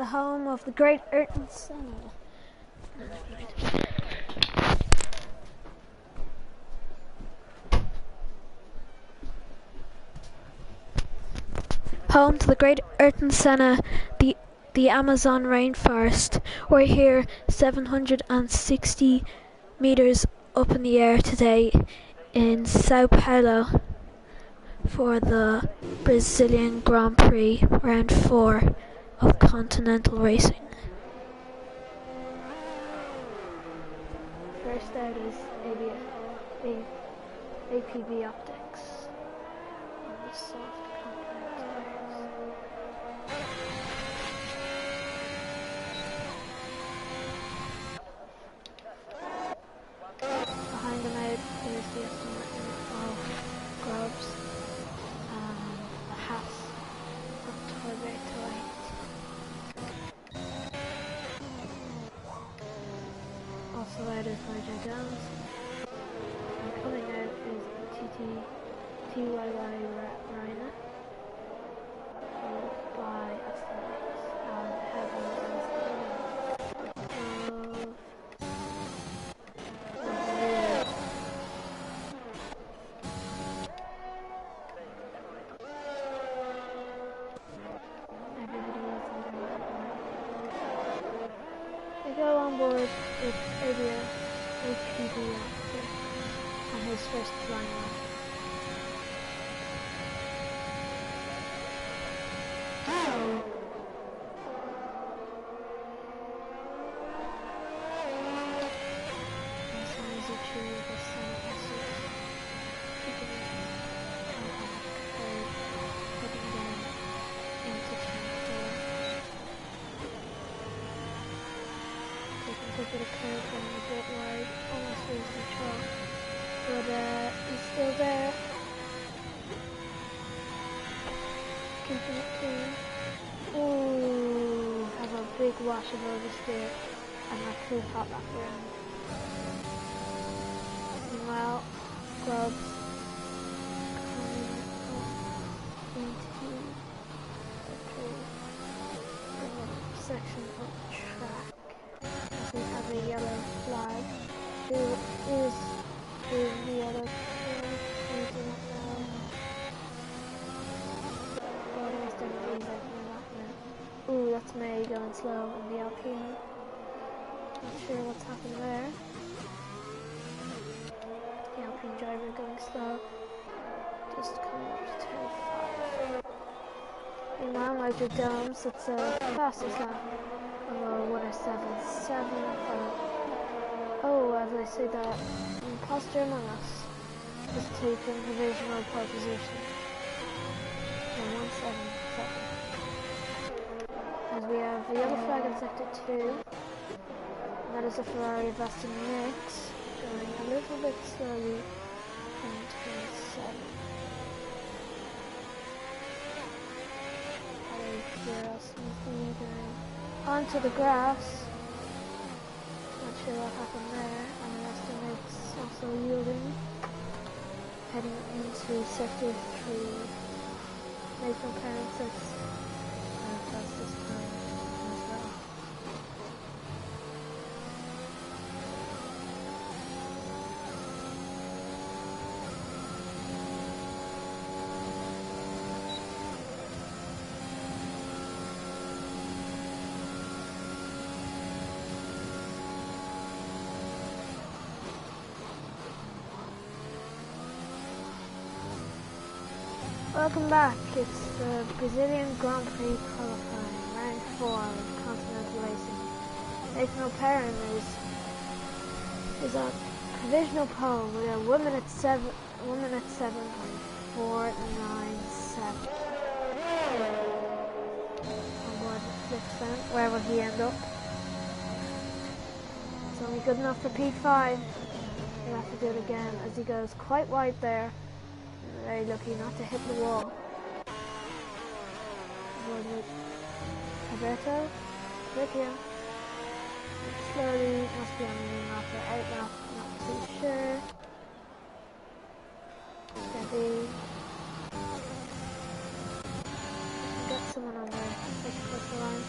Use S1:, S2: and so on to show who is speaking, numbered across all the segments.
S1: the home of the great Ayrton Senna. Home to the great Ayrton Senna, the Amazon rainforest. We're here 760 meters up in the air today in Sao Paulo for the Brazilian Grand Prix round 4 of continental racing. First out is APB optics on the soft compact tires. Behind them out is the assortment of gloves and the hats of turbo to light. Also out is Nigel Jones, and coming out is the TYY Rhino, followed by Astonics and Heaven is the They go on board with APB on his first flying run. A bit of curve going a bit wide, almost losing control, but he's still there, keeping it clean. Ooh, have a big wash of oversteer, and that could hot lap around. Meanwhile, Grubbs coming into the section of the track. We have a yellow flag. Who is doing the yellow flag? Using it now. Almost didn't leave it in that minute. Ooh, that's May going slow in the Alpine. Not sure what's happened there. The Alpine driver going slow. Just coming up to turn 5. Meanwhile, Nigel Domes, it's a fastest lap. 107.7. Oh, as I say that, imposter among us is taking provisional pole position. 177. As we have the yellow flag in sector 2, and that is a Ferrari of Aston Mix, going a little bit slowly in turn 7. Onto the grass. Not sure what happened there. And the rest of it's also yielding. Heading into sector 3. Nathan Clarence is fastest time as well. Welcome back. It's the Brazilian Grand Prix qualifying, round 4 of continental racing. Nathan O'Perrin is on provisional pole with a 1 minute 7.497. On board the 5th round. Where will he end up? It's only good enough for P5. He'll have to do it again as he goes quite wide there. Very lucky not to hit the wall. With Alberto, Vecchio. Slowly, must be on the wing off or out lap, not too sure. Steady. Got someone on there, push the line.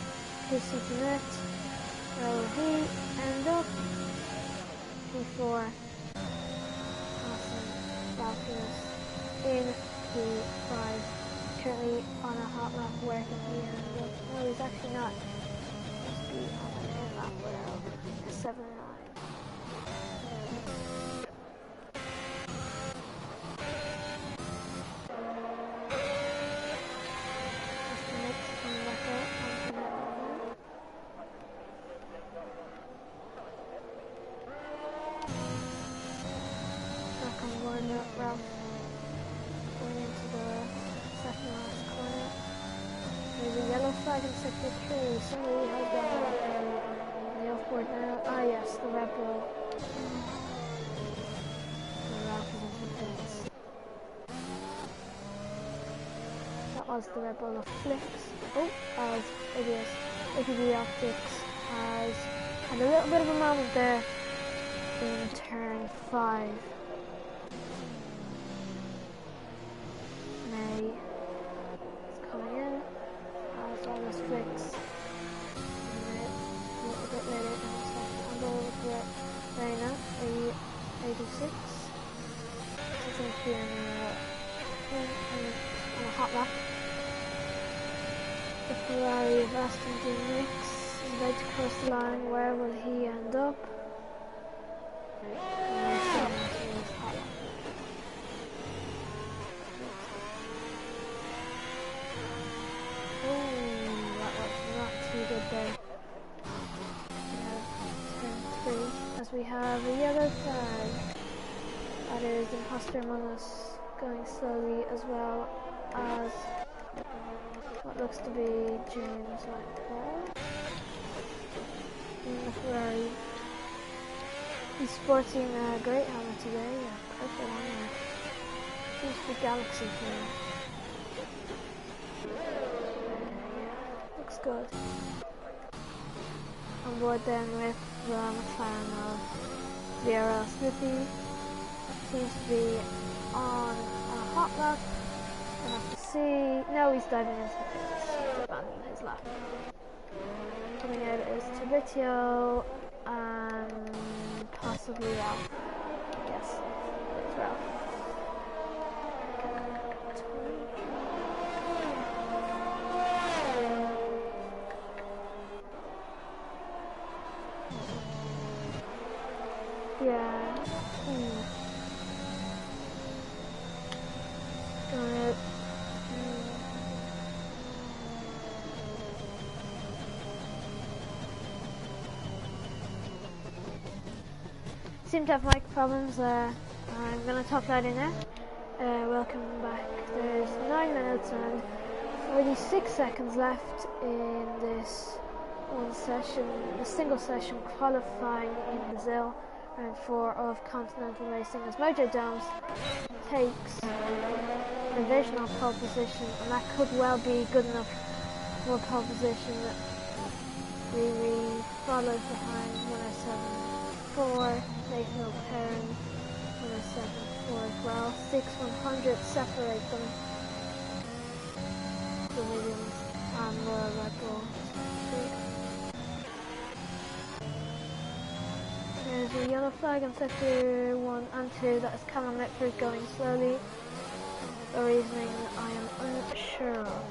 S1: 2 second left. Where will he end up? P4. Awesome. Valkyries in P5. Currently on a hot lap. Where can he end up? No, he's actually not. Must be on an in lap without 7-9. Ralph going into the second last corner. There's a yellow flag in sector 3. Somebody has gone up on the offboard now. Ah yes, the Red Bull. And Ralph is into this. That was the Red Bull of Flicks. Oh, as Idiots, APB Optics has had a little bit of a moment there in turn 5. May is coming in as almost Flicks. A little bit later in the second angle with Reina, 86. Seems to be on a hot lap. The Ferrari of Aston Mix is about to cross the line. Where will he end up? There. Turn 3, as we have a yellow flag. That is Imposter Among Us going slowly, as well as what looks to be James Lightfall in the Ferrari. He's sporting a great helmet today, a purple one there. Seems to be Galaxy thing. Looks good. On board then with the McLaren of VRL Smithy. Seems to be on a hot lap. We'll have to see. No, he's diving into the pits. He's abandoning his lap. Coming out is Tabitio and possibly Ralph. Yes, it's Ralph. Yeah. Seem to have mic problems. I'm gonna talk louder now. Welcome back. There's 9 minutes and 46 seconds left in this one session, the single session qualifying in Brazil. Round 4 of Continental Racing as Mojo Domes takes provisional pole position, and that could well be good enough for pole position. That Riri follows behind 107.4, Nathan O'Perrin 107.4 as well. 6/100 separate them, the Williams and the Red Bull. There's a yellow flag in sector 1 and 2. That is Callum Mitford going slowly. The reasoning I am unsure of.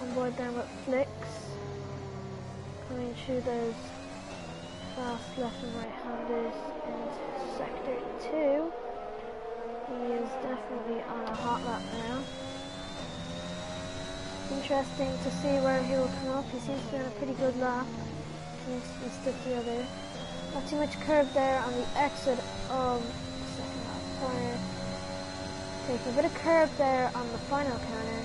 S1: On board then with Flicks. Coming through those fast left and right handers into sector 2. He is definitely on a hot lap now. Interesting to see where he will come up. He seems to be on a pretty good lap. Seems to be stuck together. Not too much curve there on the exit of the second last corner. Taking a bit of curve there on the final corner.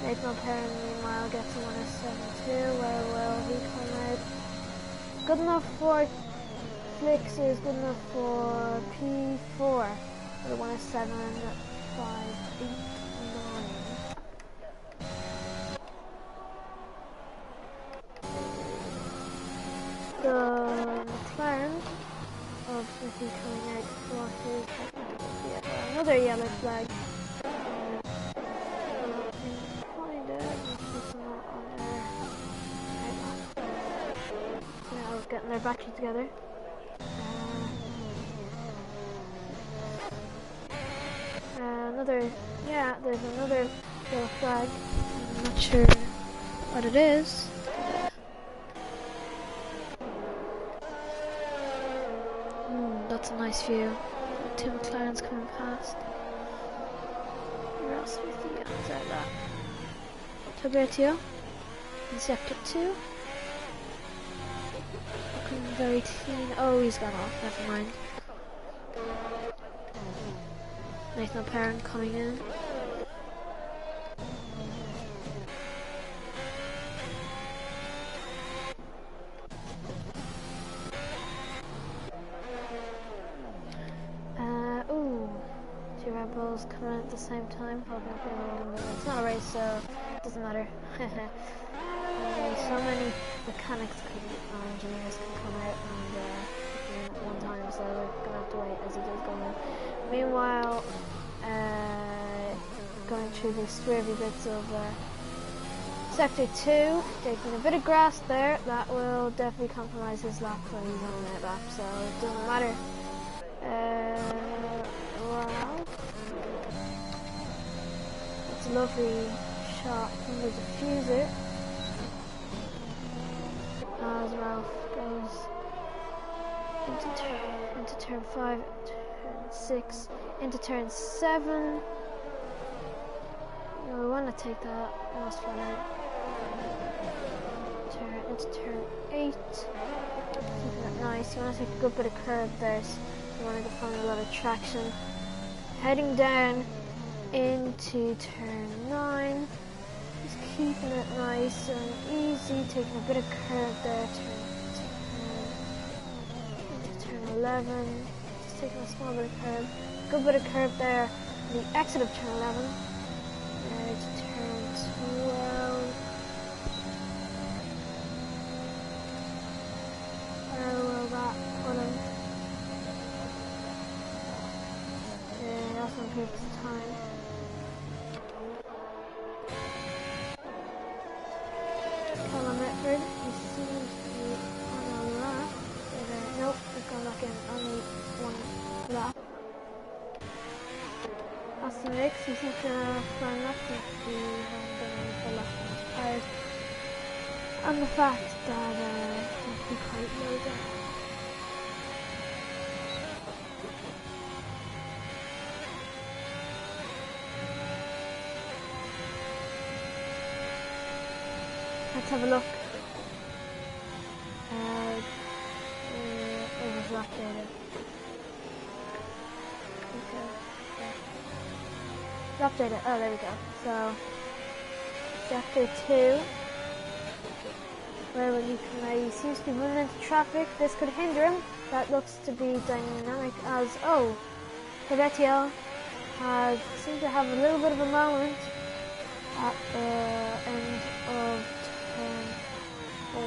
S1: Nathan O'Perrin meanwhile gets a 107.2. Where will he come out? Good enough for Flicks, is good enough for P4 with a 107.589. The McLaren of Smithy coming out for his another yellow flag. Find it, must be someone on there. getting their battery together. There's another little flag. I'm not sure what it is. That's a nice view. Two McLarens coming past. Where else we see outside that? Tobertio in sector 2. Looking very clean. Oh, he's gone off. Never mind. Nathan Parent coming in. Two Red Bulls coming in at the same time. It's not a race, so it doesn't matter. So many mechanics and engineers can come out and at one time, so they're gonna have to wait as he does go in. Meanwhile, going through the swervy bits of sector 2, taking a bit of grass there. That will definitely compromise his lap when he's on that lap, so it doesn't matter. Wow, that's a lovely shot from the diffuser as Ralph goes into turn 5, turn 6, into turn 7. No, we want to take that last one out. Into turn 8. Keeping it nice. You want to take a good bit of curb there. So you want to find a lot of traction. Heading down into turn 9. Just keeping it nice and easy. Taking a bit of curb there. Into turn 11. Just taking a small bit of curb. Good bit of curb there. The exit of turn 11. To turn 12. Where will that put him? Okay, also improves the time. Callum Mitford, he seems to be on a lap. Nope, he's gone back in, only one lap. Austin Ricks, he seems to find nothing to be the left on his tires. And the fact that he seems to be quite low down. Let's have a look. It was lap data. Okay. Lap data. Oh, there we go. So, sector 2. Where will he come out? He seems to be running into traffic. This could hinder him. That looks to be dynamic as... Oh! Cabettiel seems to have a little bit of a moment at the end of turn 4.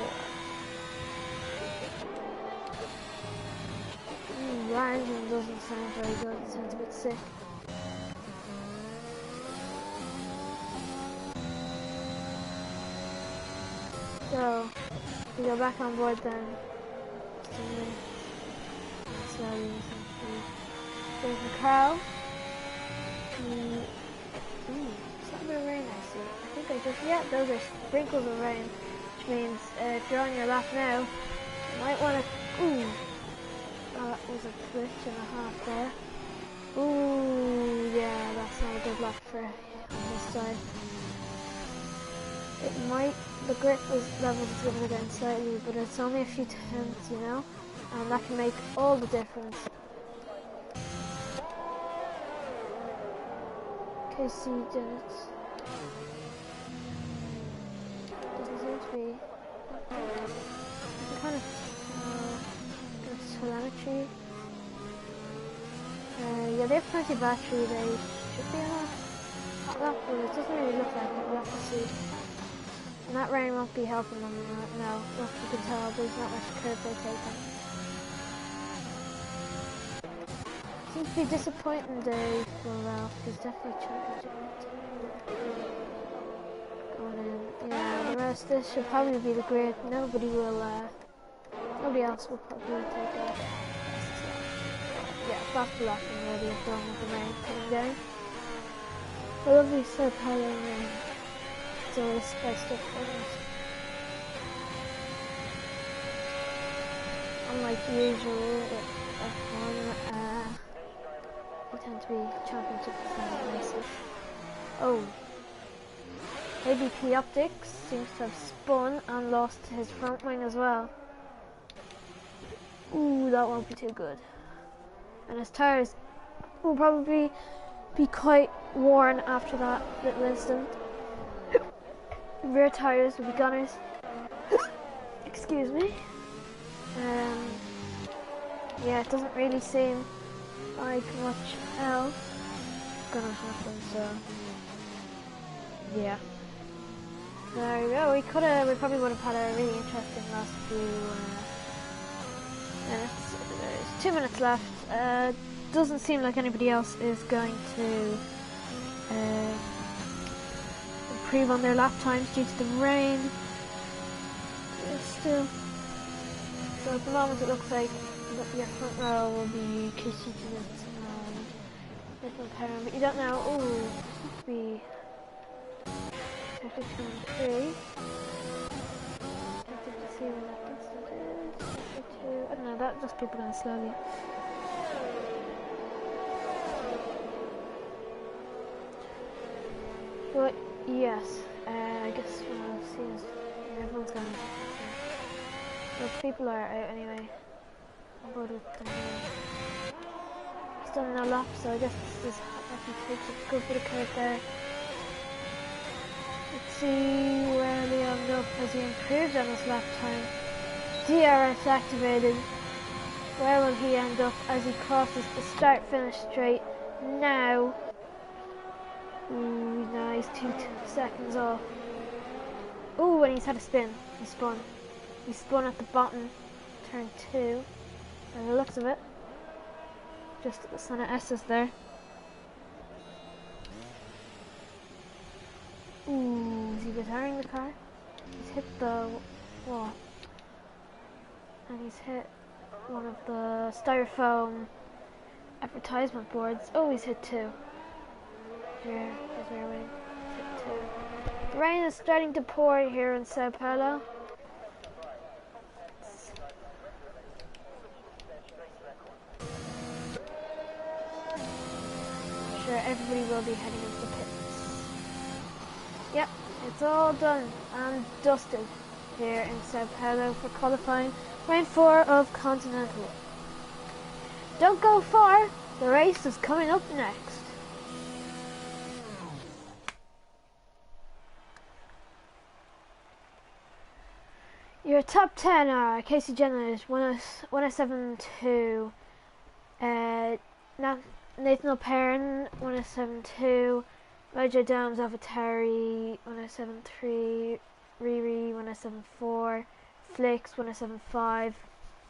S1: That engine doesn't sound very good. It sounds a bit sick. So, we go back on board then. Slowly, there's the cow. It's not a bit of rain I see. I think those are sprinkles of rain, which means if you're on your lap now, you might want to, that was a twitch and a half there. Yeah, that's not a good lap for on this side. It might, the grip level is going to go down slightly, but it's only a few tenths, you know, and that can make all the difference. KC did it. Doesn't seem to be. It's kind of telemetry. Yeah, they have plenty of battery. They should be on a lap, but it doesn't really look like it. We'll have to see. And that rain won't be helping them now. Look, you can tell there's not much curve they're taking. Seems to be a disappointing day for Ralph. He's definitely charged going in. Yeah, the rest, this should probably be the grid. Nobody Nobody else will probably take a yeah, back to lap and already have done with the rain coming down. I love these Sao Paulo rain. It's always spiced up for us. Unlike usual with F1, they tend to be championship races. Oh, ABP Optics seems to have spun and lost his front wing as well. Ooh, that won't be too good. And his tyres will probably be quite worn after that little incident. Rear tyres will be gunners. Excuse me. Yeah, it doesn't really seem like much else gonna happen, so yeah. There we go. We probably would have had a really interesting last few minutes. There's 2 minutes left. Doesn't seem like anybody else is going to improve on their lap times due to the rain. Still, so at the moment it looks like your front row will be Casey and Little Perrin, but you don't know. Oh, this must be technically 3. See when that instant is. I don't know, that's just people going slowly. But yes, I guess what I'll see is everyone's going. Well, people are out anyway. I'm bored with them. He's done no lap, so I guess this is actually takes a good bit of curve there. Let's see where Leon Duff has he improved on his lap time. DRS activated. Where will he end up as he crosses the start-finish straight now? Ooh, no, he's 2 seconds off. Ooh, and he's had a spin. He spun. He spun at the bottom, turn 2. By the looks of it. Just at the Senna S's there. Ooh, is he retiring the car? He's hit the wall. And he's hit one of the styrofoam advertisement boards. Oh, he's hit 2. Here, his rear wing. Hit 2. The rain is starting to pour here in Sao Paulo. I'm sure everybody will be heading into the pits. Yep, it's all done and dusted here in Sao Paulo for qualifying round 4 of Continental. Don't go far, the race is coming up next. Your top 10 are Casey Jenner, 107.2, Nathan O'Perrin, 107.2, Roger Downs, AlphaTauri, 107.3, Riri, 107.4, Flix, 107.5,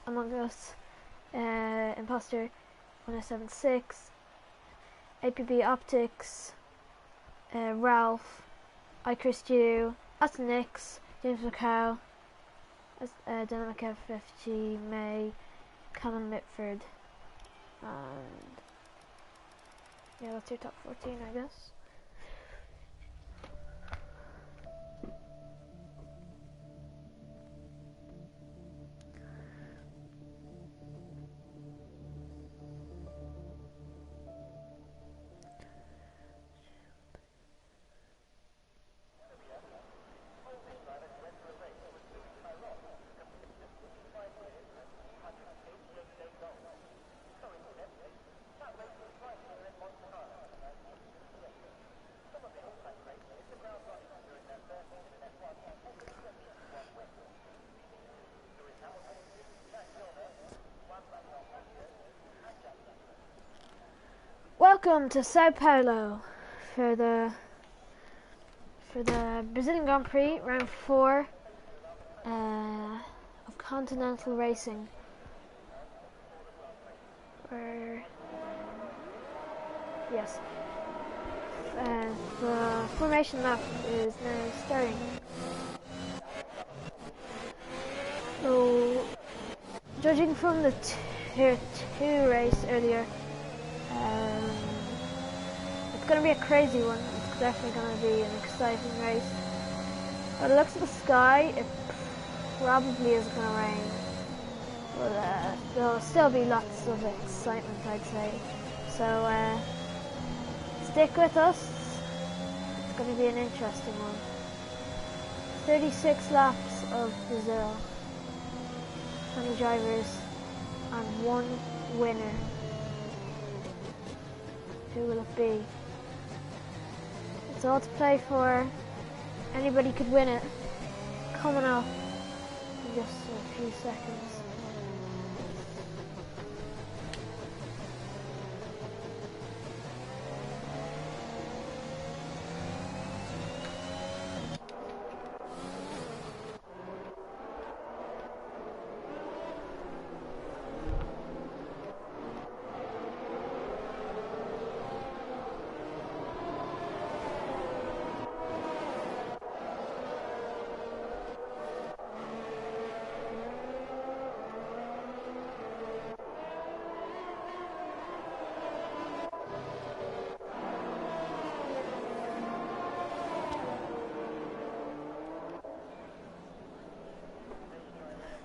S1: Among Us, Imposter, 107.6, APB Optics, Ralph, iChristu, Austin Nix, James McCow, Dynamic FFG, May, Callum Mitford, and yeah, that's your top 14, I guess. Welcome to Sao Paulo for the Brazilian Grand Prix round 4 of Continental Racing. Yes, the formation lap is now starting. So Judging from the tier 2 race earlier, it's going to be a crazy one. It's definitely going to be an exciting race. By the looks of the sky, it probably is going to rain. But there'll still be lots of excitement, I'd say. So stick with us. It's going to be an interesting one. 36 laps of Brazil. 20 drivers and one winner. Who will it be? It's all to play for. Anybody could win it. Coming up in just a few seconds.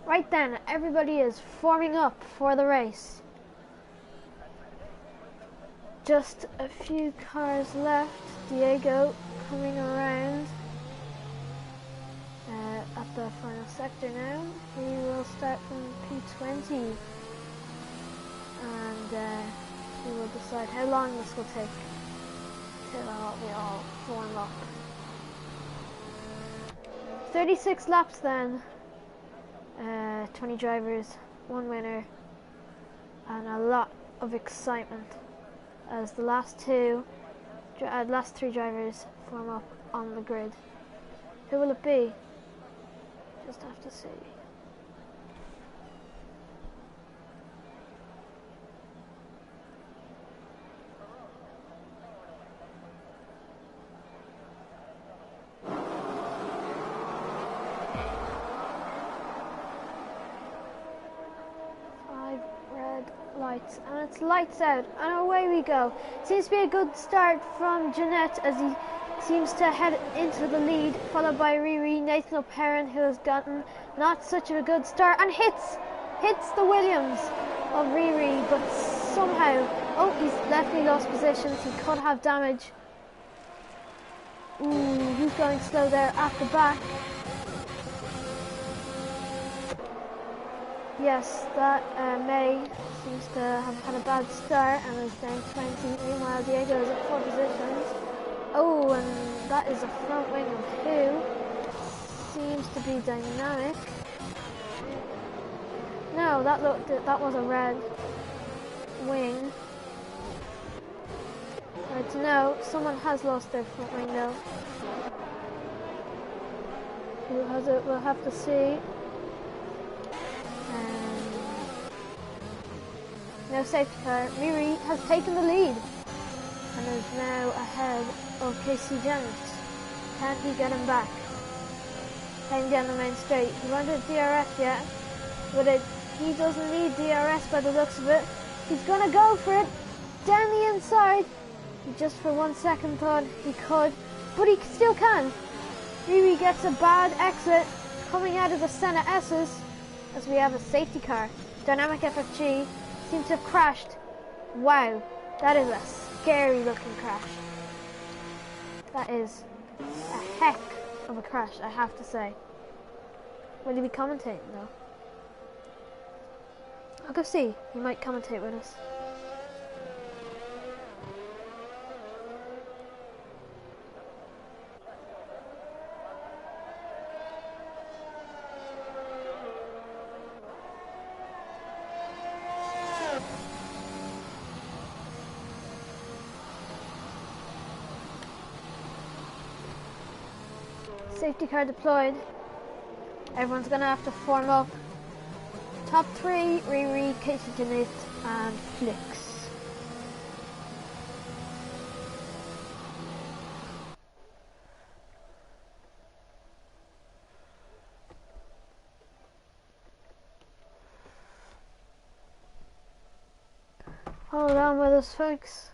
S1: Right then, everybody is forming up for the race. Just a few cars left. Diego coming around at the final sector now. He will start from P20 and he will decide how long this will take till we all form up. 36 laps then. 20 drivers, one winner, and a lot of excitement as the last three drivers form up on the grid. Who will it be? Just have to see. Lights, and it's lights out, and away we go. Seems to be a good start from Jeanette as he seems to head into the lead, followed by Riri. Nathan O'Perrin, who has gotten not such a good start and hits the Williams of Riri, but somehow, he's definitely lost positions. He could have damage. Ooh, he's going slow there at the back. Yes, that May seems to have had a bad start and is down 20. Meanwhile, Diego is at 4 positions. Oh, and that is a front wing of who? Seems to be dynamic. No, that was a red wing. Right to know, someone has lost their front wing though. Who has it? We'll have to see. No safety car. Riri has taken the lead and is now ahead of Casey Jones. Can he get him back? Heading down the main straight. He wanted DRS yet, but he doesn't need DRS by the looks of it. He's gonna go for it down the inside. He just for 1 second thought he could, but he still can. Riri gets a bad exit coming out of the Senna S's as we have a safety car. Dynamic FFG seems to have crashed. Wow, that is a scary looking crash. That is a heck of a crash, I have to say. Will he be commentating though? I'll go see. He might commentate with us. Safety car deployed. Everyone's gonna have to form up. Top 3, Riri, Casey Janet, and Flix. Hold on with us, folks.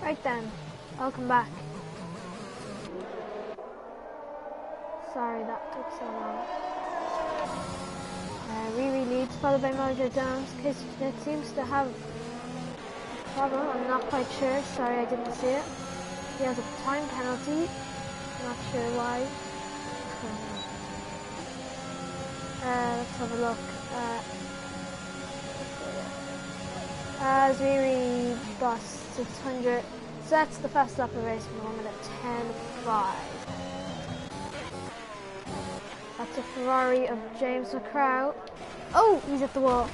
S1: Right then, welcome back. Sorry that took so long. Riri leads, followed by Mojo Downs. It seems to have a problem, I'm not quite sure. Sorry I didn't see it. He has a time penalty, not sure why. Let's have a look. As Riri busts 600, so that's the fastest lap of the race from the moment at 10.5. That's a Ferrari of James McCrow. Oh, he's at the wall.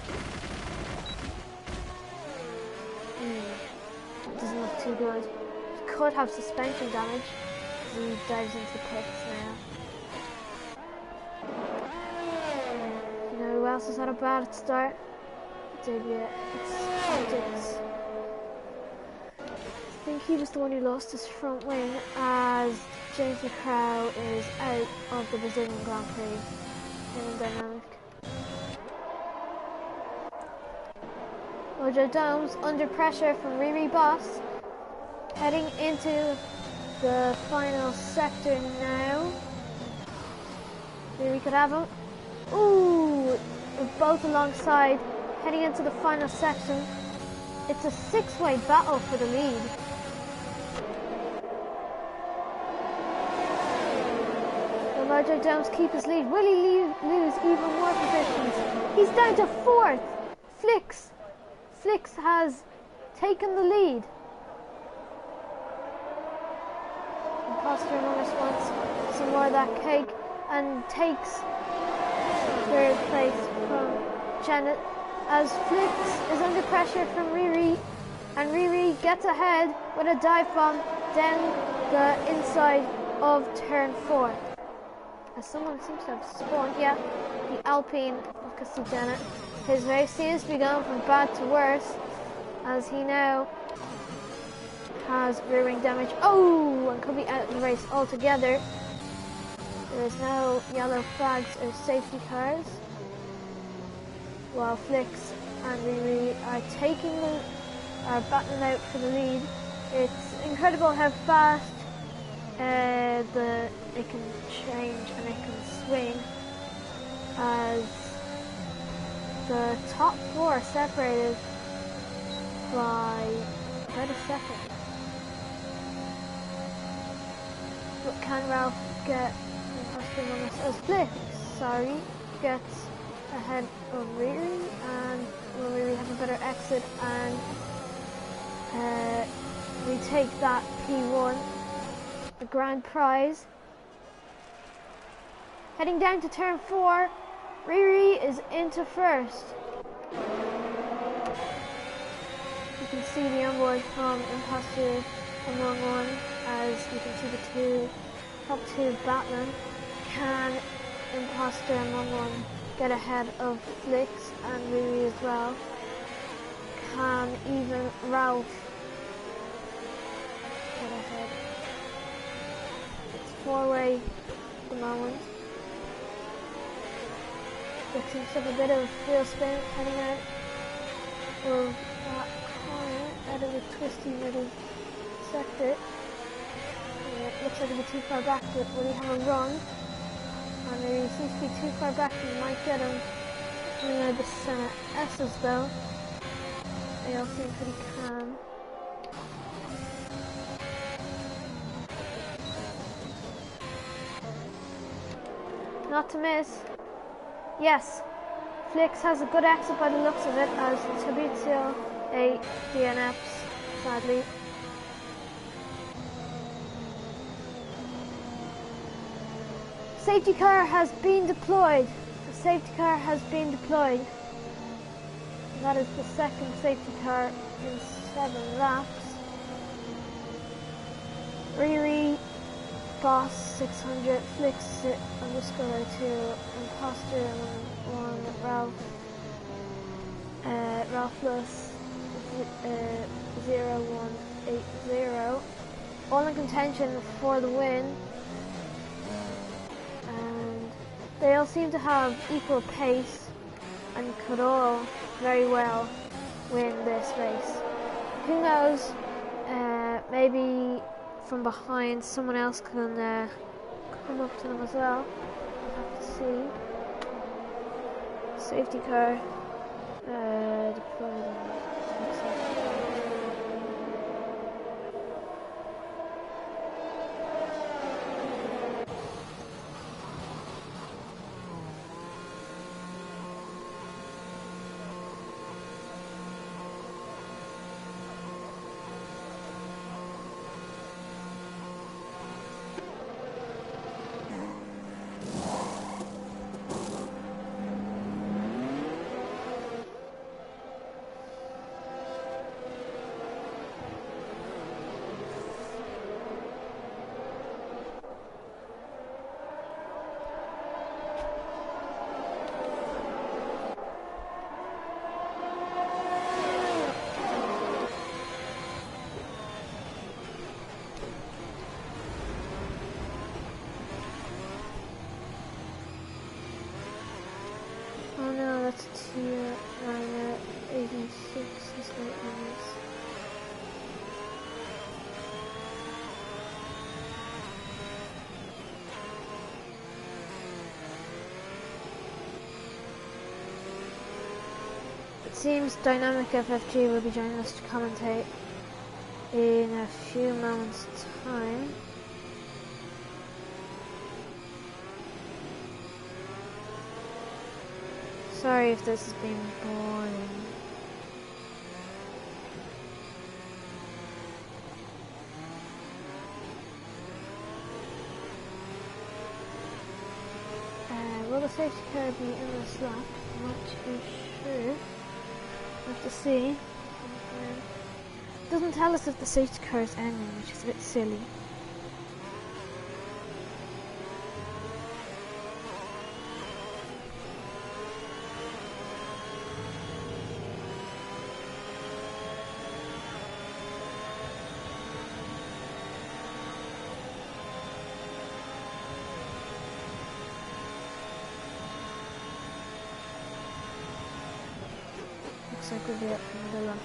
S1: That doesn't look too good. Could have suspension damage. He dives into the pits now. You know who else has had a bad start? Debut. It's I think he was the one who lost his front wing as James McCrow is out of the Brazilian Grand Prix. Dynamic. Mojo Downs under pressure from Riri Boss, heading into the final sector now. Riri could have him. Ooh, we're both alongside, heading into the final section. It's a six-way battle for the lead. Will Mojo Downs keep his lead? Will he lose even more positions? He's down to fourth. Flicks has taken the lead. Imposter Among Us wants some more of that cake and takes third place from Janet as Flicks is under pressure from Riri, and Riri gets ahead with a dive bomb down the inside of turn 4. As someone seems to have spawned, yeah, the Alpine of Castellana. His race seems to be going from bad to worse as he now has rear wing damage. Oh, and could be out of the race altogether. There is no yellow flags or safety cars, while Flicks and Riri are battling out for the lead. It's incredible how fast it can change and it can swing, as the top 4 are separated by about a second. But can Ralph get Imposter Among Us as Flicks, gets ahead of Riri, and will Riri have a better exit and we take that P1, the grand prize. Heading down to turn 4, Riri is into first. You can see the onboard from Imposter Among One as you can see the top two battling. Can Imposter Among One get ahead of Flicks and Riri as well? Can even Ralph get ahead? It's 4-way at the moment. Flicks seems to have a bit of wheel spin heading out of that corner, out of the twisty middle sector. It looks like a bit too far back, but will he have a run? And he seems to be too far back, he might get him. Coming out of the Senna S's though. They all seem pretty calm. not to miss. Yes, Flix has a good exit by the looks of it, as Fabrizio A DNFs, sadly. Safety car has been deployed. The safety car has been deployed. That is the second safety car in 7 laps. Riri, Boss 600, Flix underscore 2, Imposter 1, Ralph plus 0180. All in contention for the win. And they all seem to have equal pace and could all very well win this race. Who knows, maybe from behind someone else can come up to them as well. We'll have to see. Safety car deployed. Oh no, that's tier 86 is what it is. It seems Dynamic FFG will be joining us to commentate in a few moments' time. Sorry if this has been boring. Will the safety car be in this lap? I'm not too sure. We'll have to see. It doesn't tell us if the safety car is ending, which is a bit silly. Looks like we'll be up in the middle.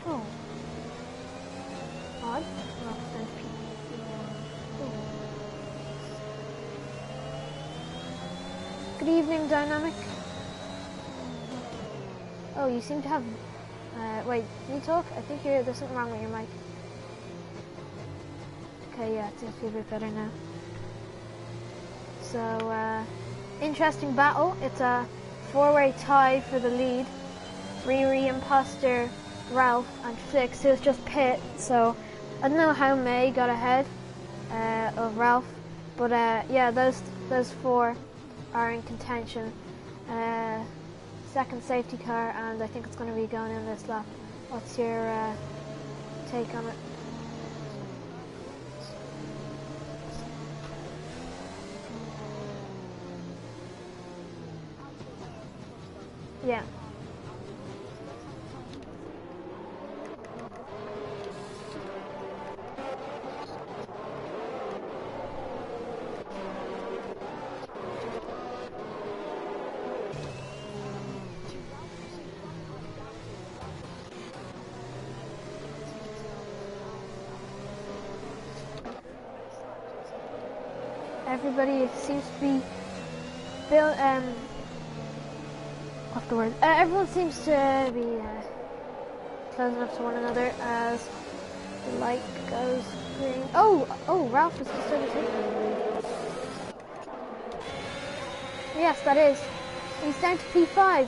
S1: Oh. Odd. Good evening, Dynamic. Oh, you seem to have... wait, can you talk? I think there's something wrong with your mic. Okay, yeah, it seems to be a bit better now. So, interesting battle. It's a 4-way tie for the lead. Riri, Imposter, Ralph, and Flix. It was just pit, so I don't know how May got ahead of Ralph, but yeah, those 4 are in contention. Second safety car, and I think it's going to be going in this lap. What's your take on it? Yeah. Everybody seems to be afterwards. Everyone seems to be close enough to one another as the light goes green. Oh, Ralph is just overtaken. Yes, that is. He's down to P5.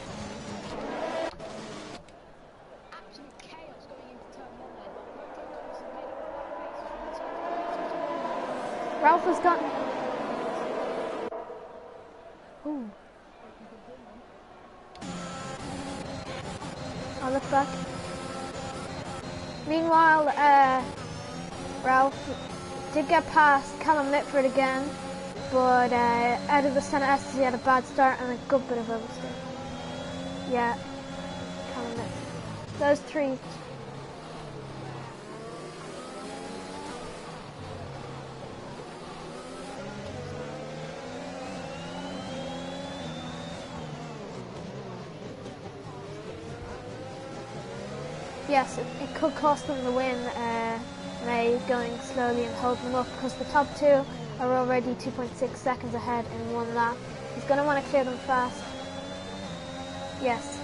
S1: Ralph has gotten... Ooh. I'll look back. Meanwhile, Ralph did get past Callum Mitford again, but out of the centre S's he had a bad start and a good bit of oversteer. Yeah, Callum Mitford. Those three. Yes, it could cost them the win, May going slowly and holding them up because the top two are already 2.6 seconds ahead in one lap. He's going to want to clear them fast. Yes.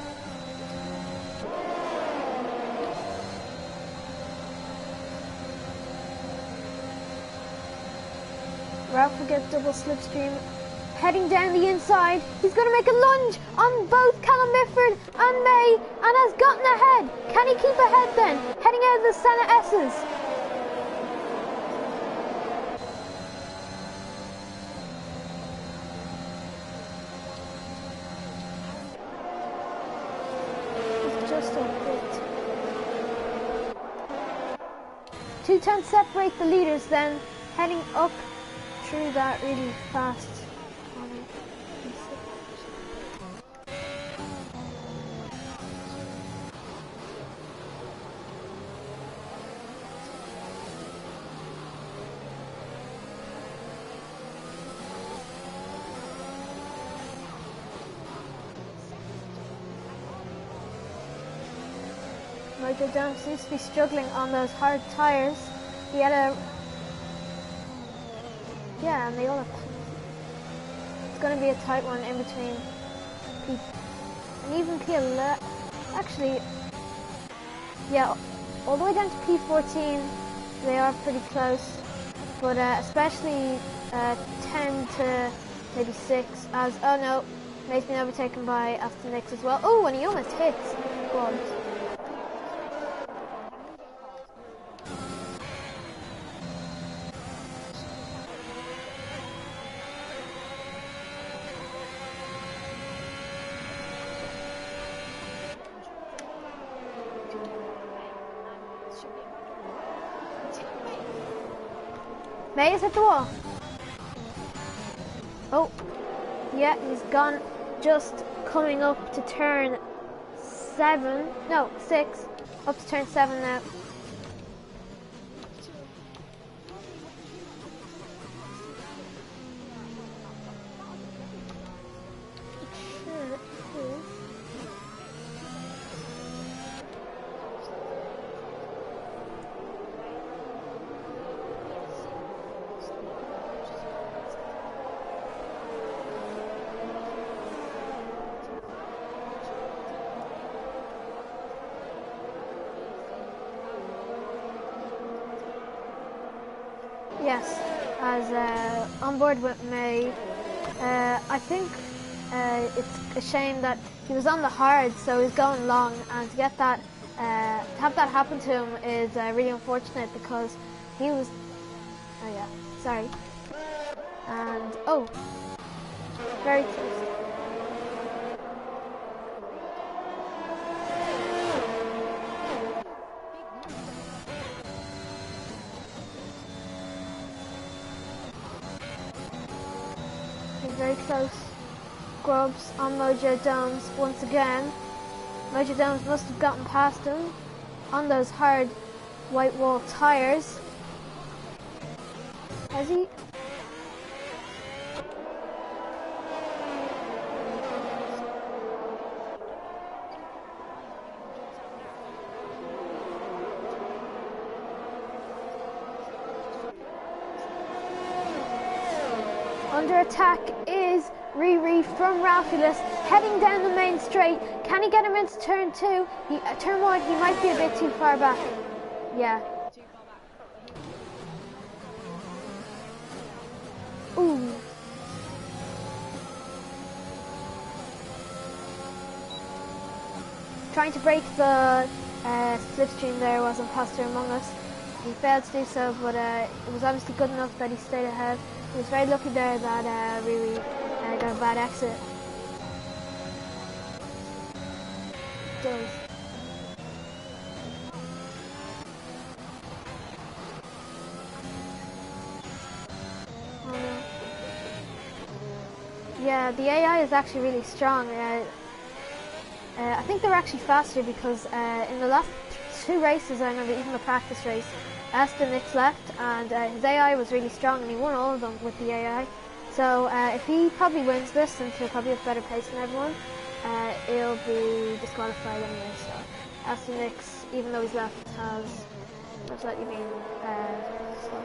S1: Ralph will get double slipstream. Heading down the inside, he's going to make a lunge on both Callum Mitford and May, and has gotten ahead. Can he keep ahead then? Heading out of the centre S's. He's just a bit. 2 turns separate the leaders then, heading up through that really fast. Mojo Dome seems to be struggling on those hard tyres. He had a... Yeah, and they all have... It's going to be a tight one in between P... And even P11... Actually... Yeah, all the way down to P14, they are pretty close. But especially 10 to maybe 6 as... Oh no, May's been overtaken by Aston Nix as well. Oh, and he almost hits. Go on. May has hit the wall. Oh, yeah, he's gone. Just coming up to turn 7. No, 6. Up to turn 7 now. Yes, as on board with May, I think it's a shame that he was on the hard, so he's going long, and to get that, to have that happen to him is really unfortunate because he was, oh yeah, sorry, and oh, very close. Very close. Grubs on Mojo Domes once again. Mojo Domes must have gotten past him on those hard white wall tires. Has he? Under attack is Riri from Ralphulus heading down the main straight. Can he get him into turn 2? Turn 1, he might be a bit too far back. Yeah. Ooh. Trying to break the slipstream there was Imposter Among Us. He failed to do so, but it was obviously good enough that he stayed ahead. He was very lucky there that Riri got a bad exit. Does. Oh no. Yeah, the AI is actually really strong. I think they're actually faster because in the last 2 races, I remember even the practice race, Aston Nick's left and his AI was really strong and he won all of them with the AI. So if he probably wins this, since he'll probably have better pace than everyone, he'll be disqualified anyway. So Aston Nick's, even though he's left, has slightly been slow.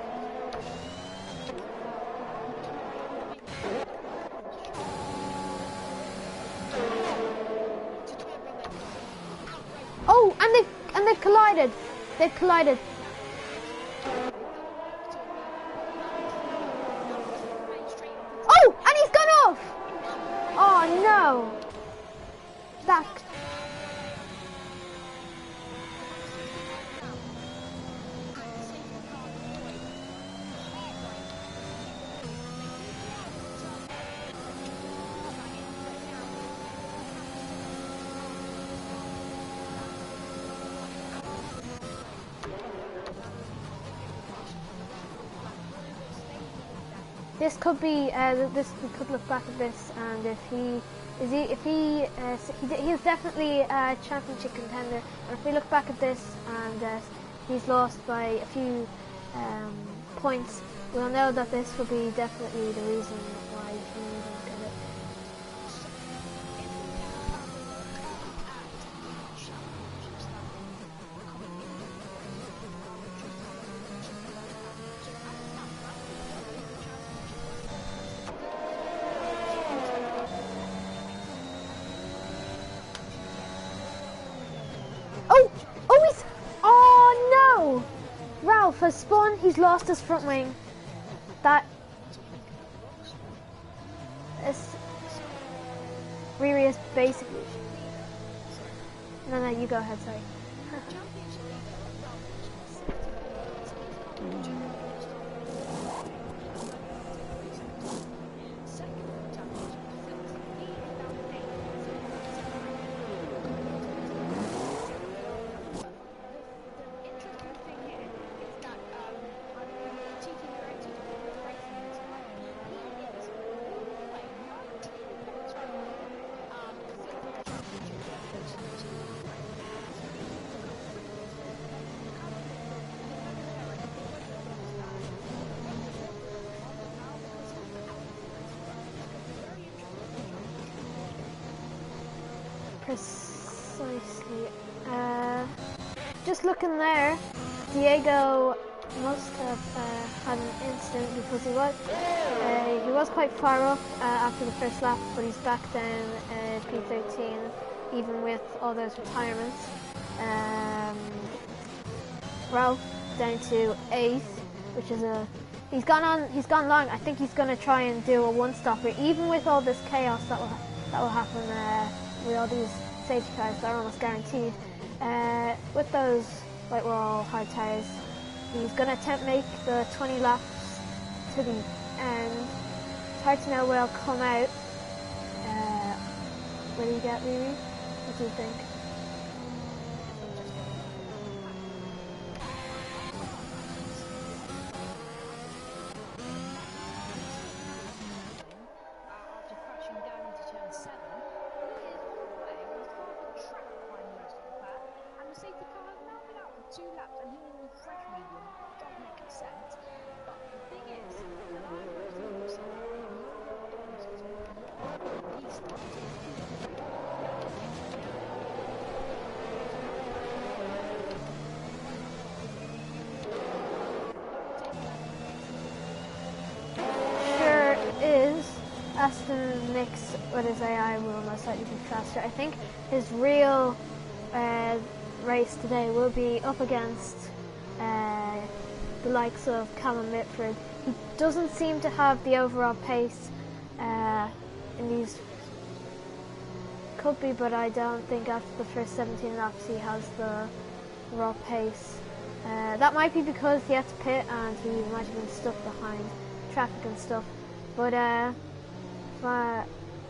S1: Oh, and they've collided. They've collided. Oh, and he's gone off. Oh no. That. This could be. We could look back at this, and if he is definitely a championship contender. And if we look back at this, and he's lost by a few points, we'll know that this will be definitely the reason why he didn't get it. Ralph has spun, he's lost his front wing. That is Riri is basically. No, you go ahead, sorry. Precisely. Just looking there, Diego must have had an incident because he was quite far up after the first lap, but he's back down P13, even with all those retirements. Ralph down to 8th, which is he's gone long. I think he's going to try and do a one-stopper, even with all this chaos that will happen with all these safety cars that are almost guaranteed. With those white wall hard tires, he's going to attempt make the 20 laps to the end. It's hard to know where he'll come out. Will he get Riri? What do you think? Aston mixed with his AI will most likely be faster. I think his real race today will be up against the likes of Callum Mitford. He doesn't seem to have the overall pace in these. Could be, but I don't think after the first 17 laps he has the raw pace. That might be because he had to pit and he might have been stuck behind traffic and stuff. But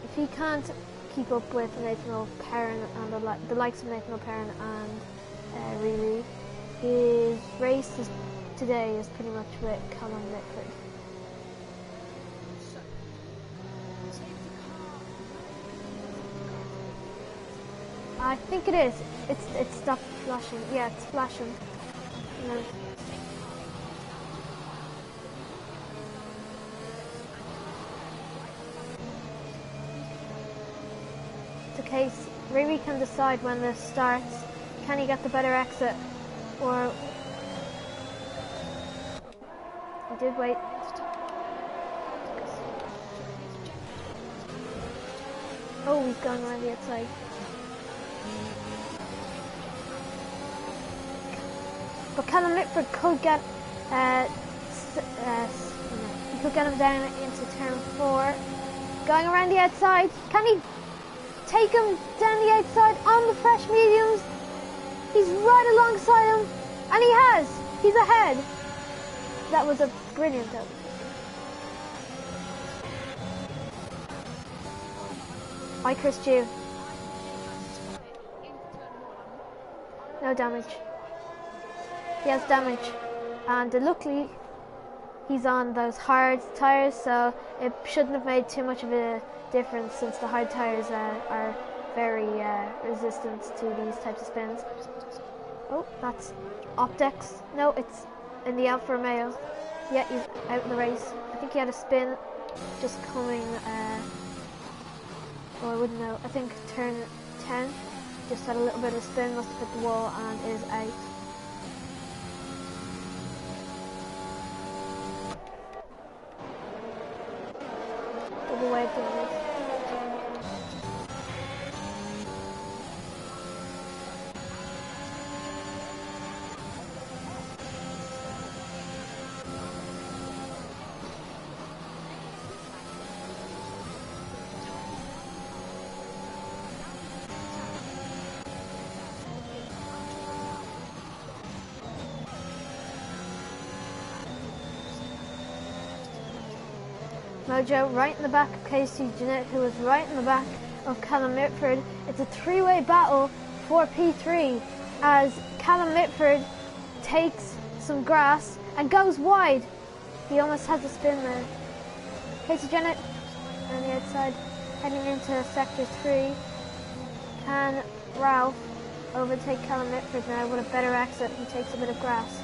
S1: if he can't keep up with Nathan O'Perrin and the likes of Nathan O'Perrin and Riri, his race today is pretty much with Callum Mitford. I think it is. It stopped flashing. Yeah, it's flashing. No. The case, Riri can decide when this starts. Can he get the better exit, or he did wait. Oh, he's going around the outside. But Callum Mitford could get he could get him down into turn 4. Going around the outside. Can he take him down the outside on the fresh mediums? He's right alongside him, and he has. He's ahead. That was a brilliant overtake. Hi, Chris Jew. No damage. He has damage, and luckily he's on those hard tyres, so it shouldn't have made too much of a difference since the hard tyres are very resistant to these types of spins. Oh, that's Optex. No, it's in the Alfa Romeo. Yeah, he's out in the race. I think he had a spin just coming, I wouldn't know. I think turn 10 just had a little bit of a spin, must have hit the wall and is out. Double wave damage. Mojo right in the back of Casey Jeanette, who is right in the back of Callum Mitford. It's a three-way battle for P3 as Callum Mitford takes some grass and goes wide. He almost has a spin there. Casey Jeanette on the outside, heading into sector 3. Can Ralph overtake Callum Mitford now with a better exit? He takes a bit of grass.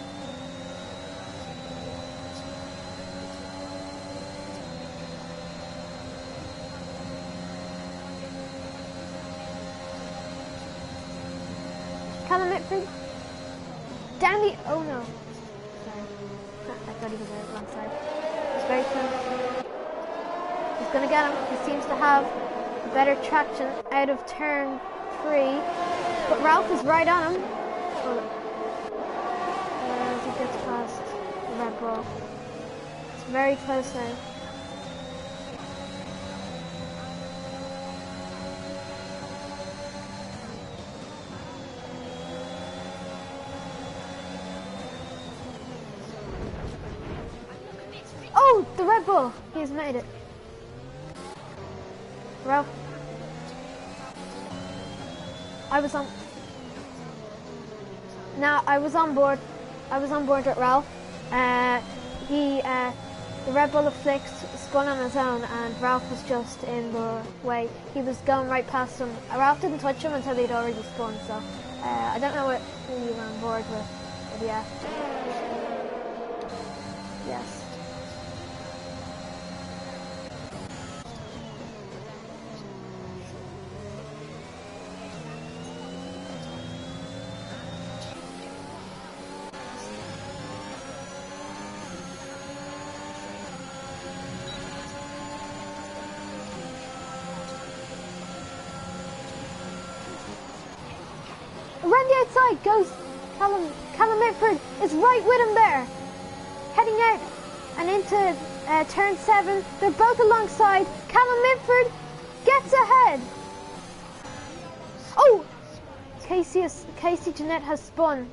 S1: Callum Mitford down the, oh no, sorry, I thought he was on the wrong side. He's very close. He's going to get him. He seems to have better traction out of turn 3, but Ralph is right on him. As he gets past the Red Bull. It's very close now. Oh, the Red Bull! He's made it. Ralph. I was on board. I was on board with Ralph. The Red Bull afflict spun on his own, and Ralph was just in the way. He was going right past him. Ralph didn't touch him until he'd already spun. So I don't know who you were on board with, but yeah. Yes. Around the outside goes Callum Mitford is right with him there. Heading out and into turn 7. They're both alongside. Callum Mitford gets ahead. Oh! Casey Jeanette has spun,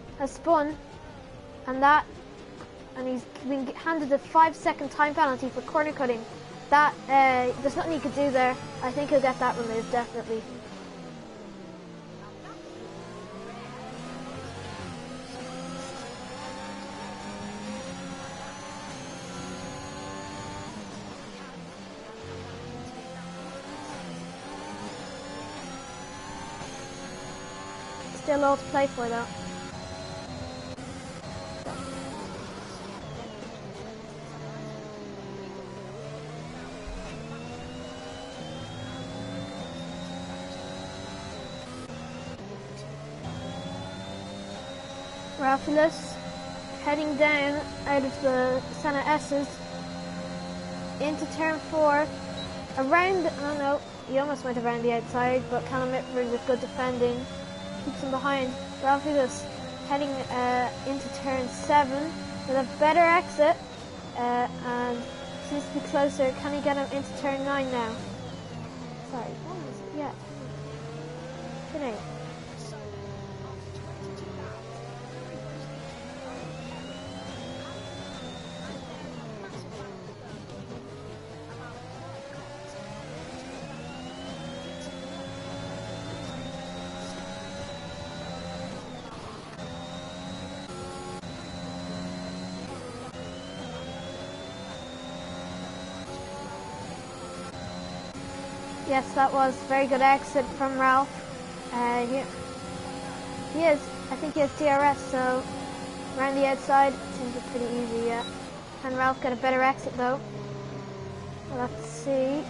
S1: and he's been handed a 5-second time penalty for corner cutting. That there's nothing he could do there. I think he'll get that removed definitely. Still all to play for though. Ralphilus heading down out of the Senna S's into turn 4. Around, oh no, he almost went around the outside, but Callum Mitford with good defending keeps him behind. Ralphilus heading into turn 7 with a better exit and seems to be closer. Can he get him into turn 9 now? Sorry, what was it? Yeah. Turn 8. Yes, that was a very good exit from Ralph. He is, I think he has DRS, so around the outside seems pretty easy, yeah. Can Ralph get a better exit though? Well, let's see.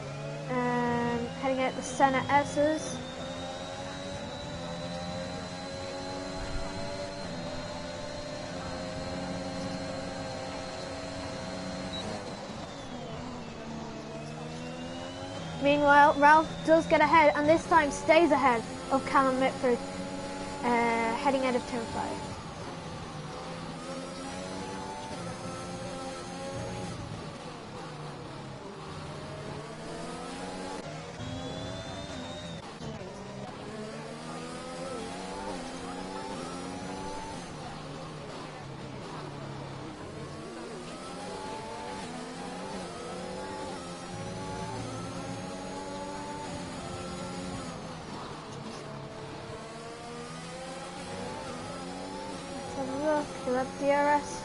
S1: Heading out the Senna S's. Meanwhile, Ralph does get ahead, and this time stays ahead of Callum Mitford, heading out of turn 5. Do we have DRS?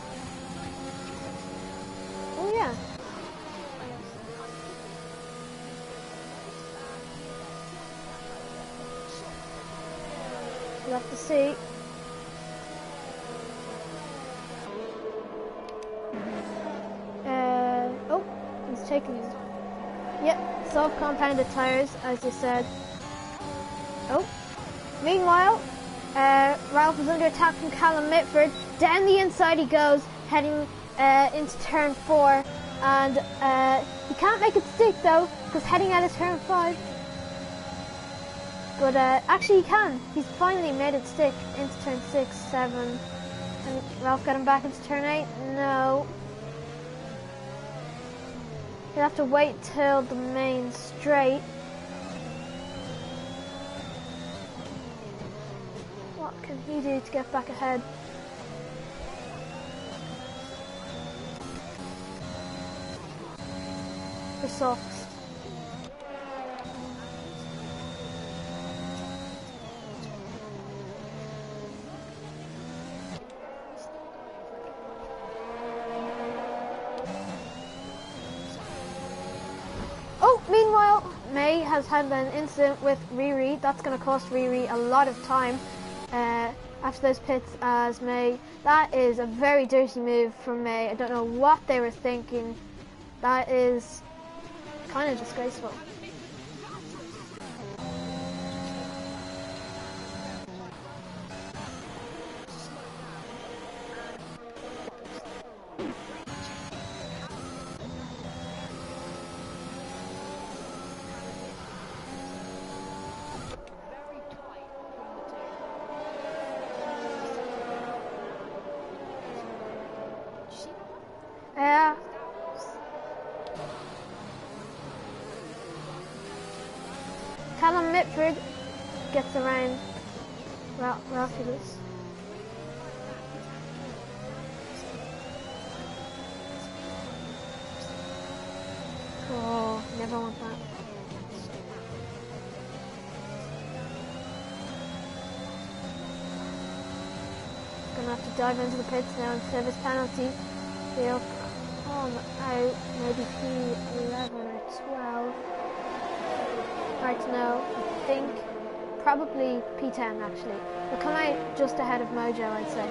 S1: Oh yeah. We'll have to see. Oh, he's taking him. Yep, soft compounded tires, as you said. Oh, meanwhile, Ralph is under attack from Callum Mitford. Down the inside he goes, heading into turn 4, and he can't make it stick though, because heading out of turn 5. But actually he can. He's finally made it stick into turn 6, 7. And Ralph got him back into turn 8? No. He'll have to wait till the main straight. What can he do to get back ahead? The softs. Oh, meanwhile, May has had an incident with Riri. That's going to cost Riri a lot of time after those pits as May. That is a very dirty move from May. I don't know what they were thinking. That is kind of disgraceful. Mitford gets around Ralphulus. Oh, never want that. Gonna have to dive into the pits now and service penalty. They'll come out maybe P11 or 12. Hard to know. I think probably P10 actually. They'll come out just ahead of Mojo, I'd say.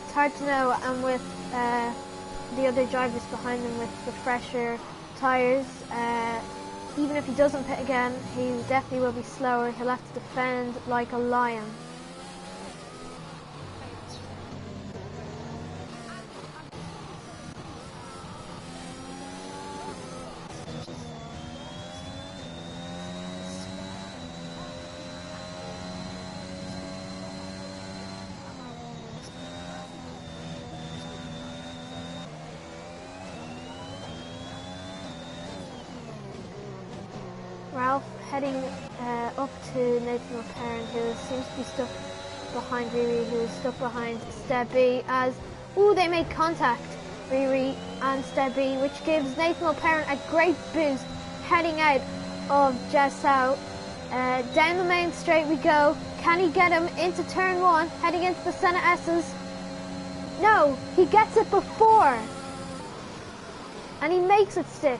S1: It's hard to know, and with the other drivers behind him with the fresher tyres, even if he doesn't pit again, he definitely will be slower. He'll have to defend like a lion. Ralph heading up to Nathan O'Parent, who seems to be stuck behind Riri, who is stuck behind Stebby as, ooh, they make contact, Riri and Stebby, which gives Nathan O'Parent a great boost heading out of Jassau. Down the main straight we go. Can he get him into turn one, heading into the Senna S's? No, he gets it before. And he makes it stick.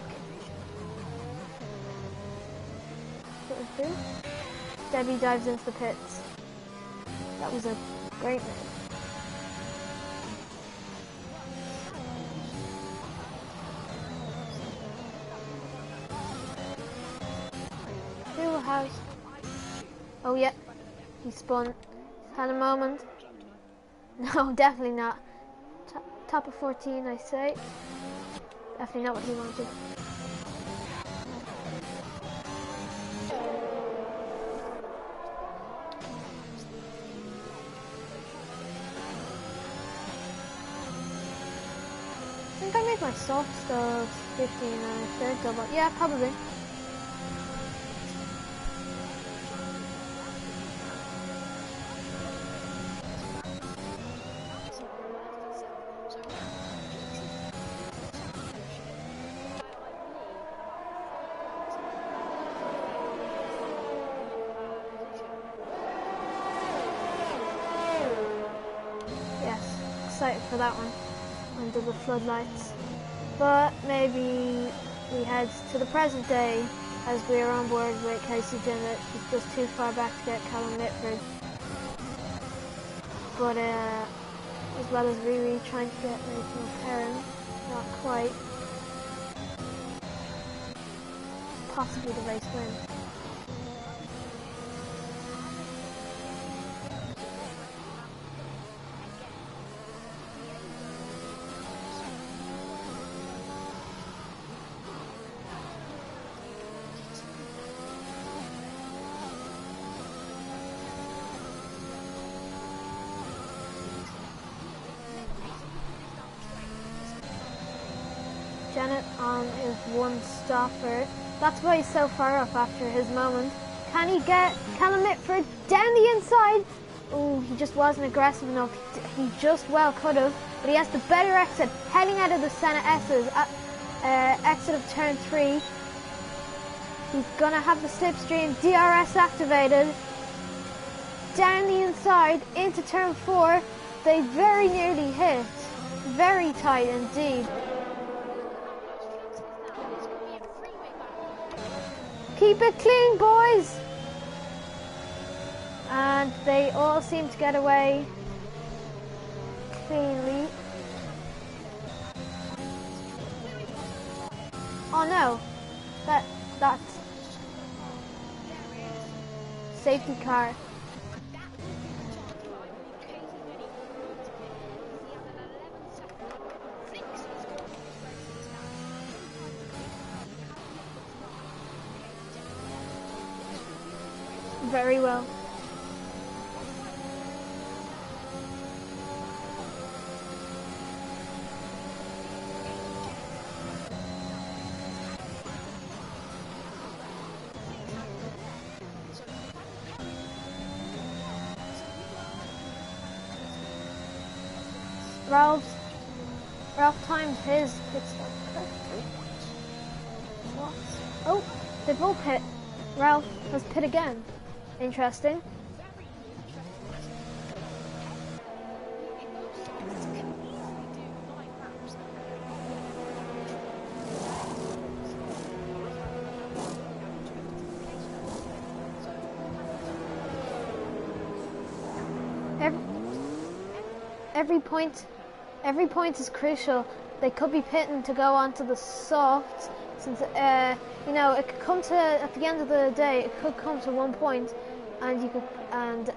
S1: Stebby dives into the pits. That was a great move. Who has... Oh yeah, he spun. He's had a moment. No, definitely not. Top of 14, I say. Definitely not what he wanted. I think I made my soft start 15 and a third double. Yeah, probably. Yes, excited for that one. Under the floodlights, but maybe we head to the present day as we are on board with Casey Jennett. He's just too far back to get Callum Mitford, but as well as Riri trying to get Nathan O'Parent, not quite. Possibly the race win. Jennett on his one stopper. That's why he's so far up after his moment. Can he get Callum Mitford down the inside? Oh, he just wasn't aggressive enough. He just well could have, but he has the better exit, heading out of the Senna S's at exit of turn 3. He's gonna have the slipstream DRS activated. Down the inside into turn 4. They very nearly hit. Very tight indeed. Keep it clean, boys! And they all seem to get away cleanly. Oh no, that's safety car. very well. Ralph timed his pit stop perfectly. What? Oh, they both pit. Ralph has pit again. Interesting. Every point is crucial. They could be pitting to go onto the softs, since you know, it could come to, at the end of the day, it could come to 1 point, and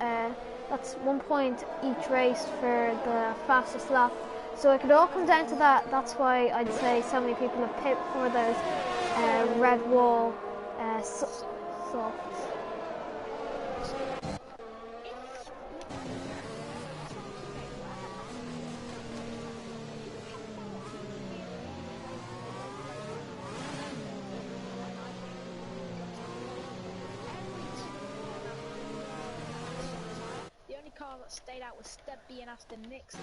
S1: that's 1 point each race for the fastest lap. So it could all come down to that. That's why I'd say so many people have pit for those red wall softs.
S2: Car that stayed out was Stebby and Aston Nixon.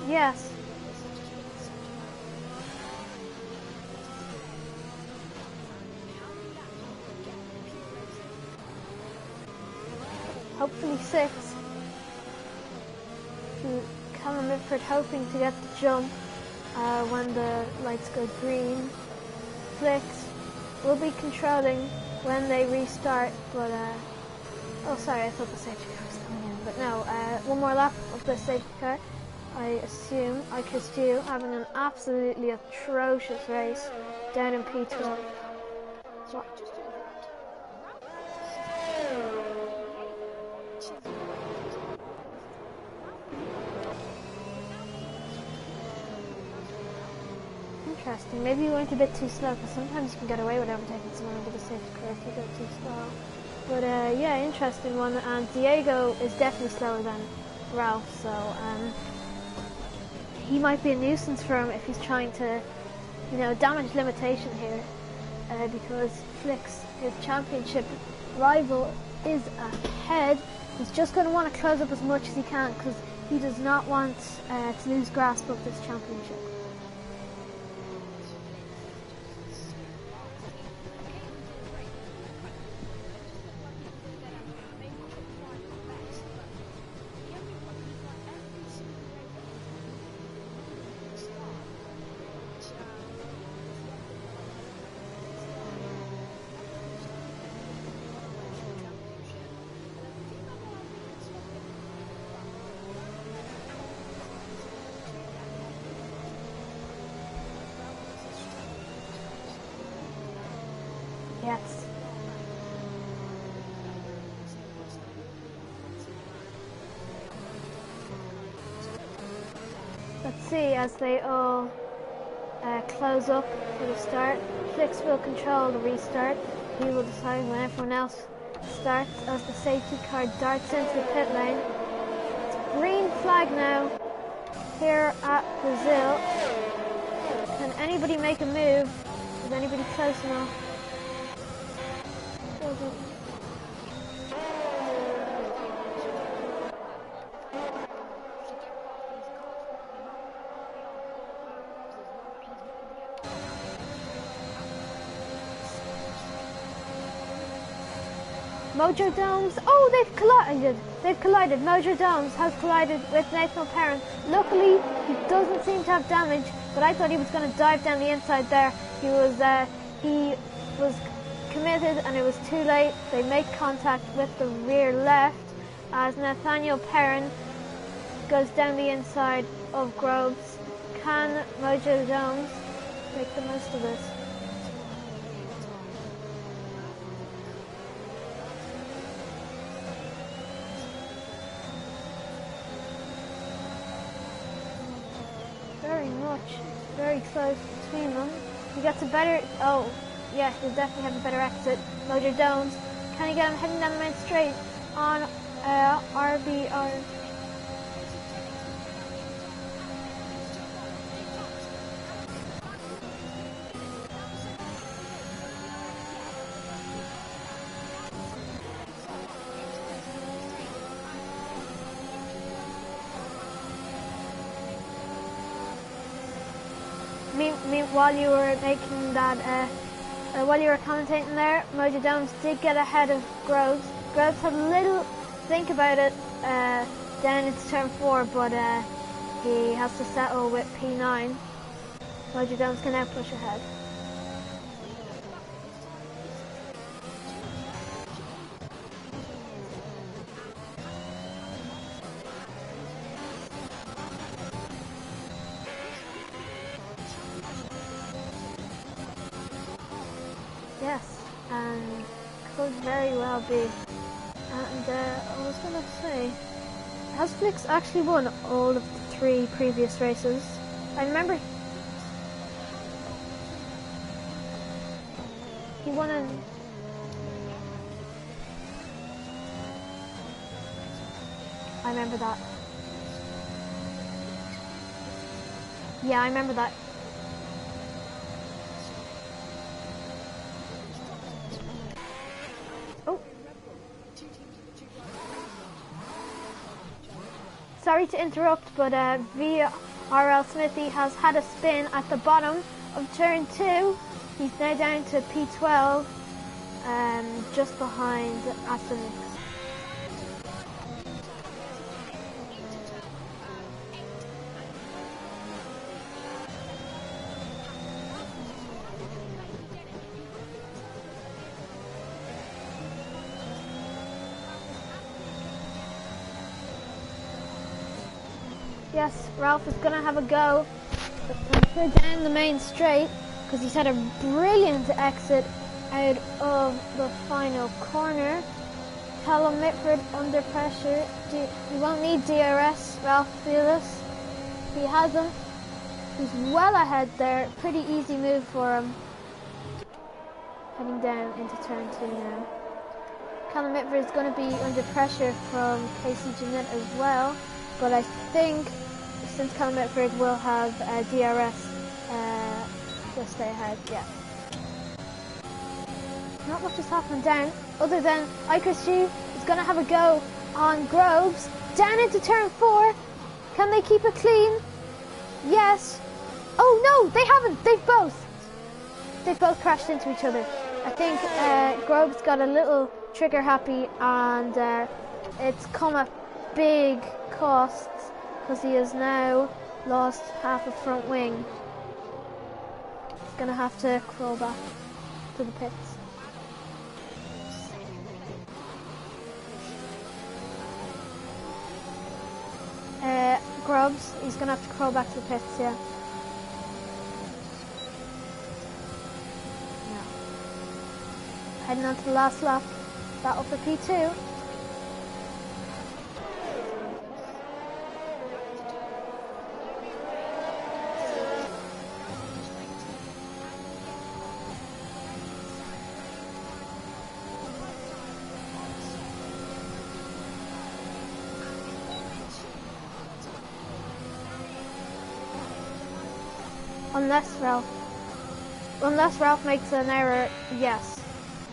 S1: Yes. Hopefully 6. Callum Mitford hoping to get the jump. When the lights go green. Flicks will be controlling when they restart, but oh sorry, I thought the safety car was coming in, but no, one more lap of the safety car. I assume I kissed you, having an absolutely atrocious race down in P12. So, interesting. Maybe you went a bit too slow, because sometimes you can get away with overtaking someone under the safety car if you go too slow. But yeah, interesting one. And Diego is definitely slower than Ralph, so he might be a nuisance for him if he's trying to, you know, damage limitation here. Because Flick's, his championship rival, is ahead. He's just going to want to close up as much as he can, because he does not want to lose grasp of this championship. Yes. Let's see as they all close up for the start. Flicks will control the restart. He will decide when everyone else starts as the safety car darts into the pit lane. It's green flag now here at Brazil. Can anybody make a move? Is anybody close enough? Mojo Domes, oh, they've collided. Mojo Domes has collided with Nathan Perrin. Luckily, he doesn't seem to have damage, but I thought he was going to dive down the inside there. He was committed and it was too late. They make contact with the rear left as Nathaniel Perrin goes down the inside of Groves. Can Mojo Domes make the most of this?
S3: much. Very close between them. He gets a better, oh, yeah, he'll definitely have a better exit. Motor Domes, can he get him heading down the main straight on RBR? While you were making that, while you were commentating there, Mojo Domes did get ahead of Groves. Groves had a little think about it down into turn 4, but he has to settle with P9. Mojo Domes can now push ahead. Yes, and could very well be. And I was going to say, has Flix actually won all of the 3 previous races? I remember he won in... I remember that. Yeah, I remember that. Oh. Sorry to interrupt, but VRL Smithy has had a spin at the bottom of turn 2. He's now down to P12, just behind Aston. Yes, Ralph is going to have a go down the main straight because he's had a brilliant exit out of the final corner. Callum Mitford under pressure. He won't need DRS, Ralph Fearless. He has him. He's well ahead there. Pretty easy move for him. Heading down into turn 2 now. Callum Mitford is going to be under pressure from Casey Jeanette as well. But I think since Callum Mitford will have DRS, he'll stay ahead, yeah. Not much has happened down, other than Icarus G is going to have a go on Groves. Down into turn 4. Can they keep it clean? Yes. Oh no, they haven't. They've both crashed into each other. I think Groves got a little trigger happy, and it's come at big costs because he has now lost half a front wing. He's going to have to crawl back to the pits. Grubbs, he's going to have to crawl back to the pits, yeah. Heading on to the last lap, battle for P2. Unless Ralph makes an error, yes,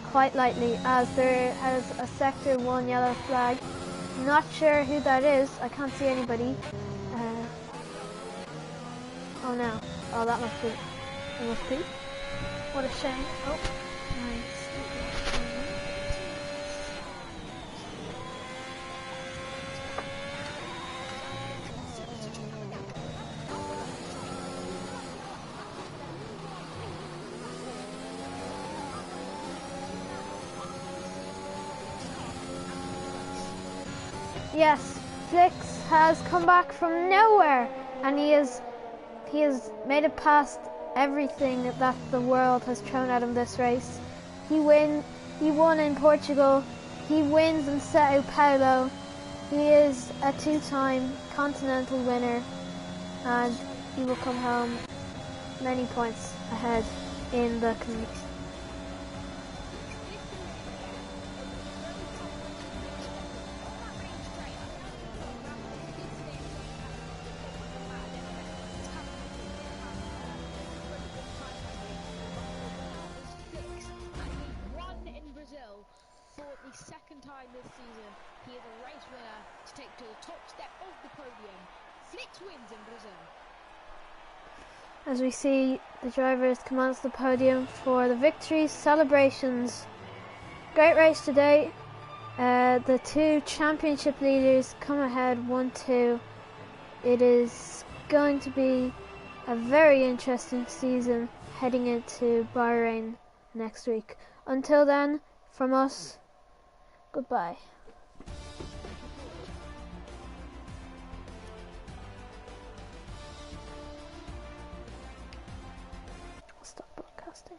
S3: quite likely, as there has a sector 1 yellow flag. Not sure who that is. I can't see anybody. Oh no. Oh, that must be. It must be. What a shame. Oh, nice. Yes, Flix has come back from nowhere, and he has made it past everything that the world has thrown at him this race. He won in Portugal, he wins in Sao Paulo, he is a 2-time continental winner, and he will come home many points ahead in the constructors.
S2: For the second time this season, he is a race winner to take to the top step of the podium. 6 wins in Brazil.
S3: As we see the drivers come onto the podium for the victory celebrations. Great race today. The 2 championship leaders come ahead 1-2. It is going to be a very interesting season heading into Bahrain next week. Until then, from us, goodbye. Stop broadcasting.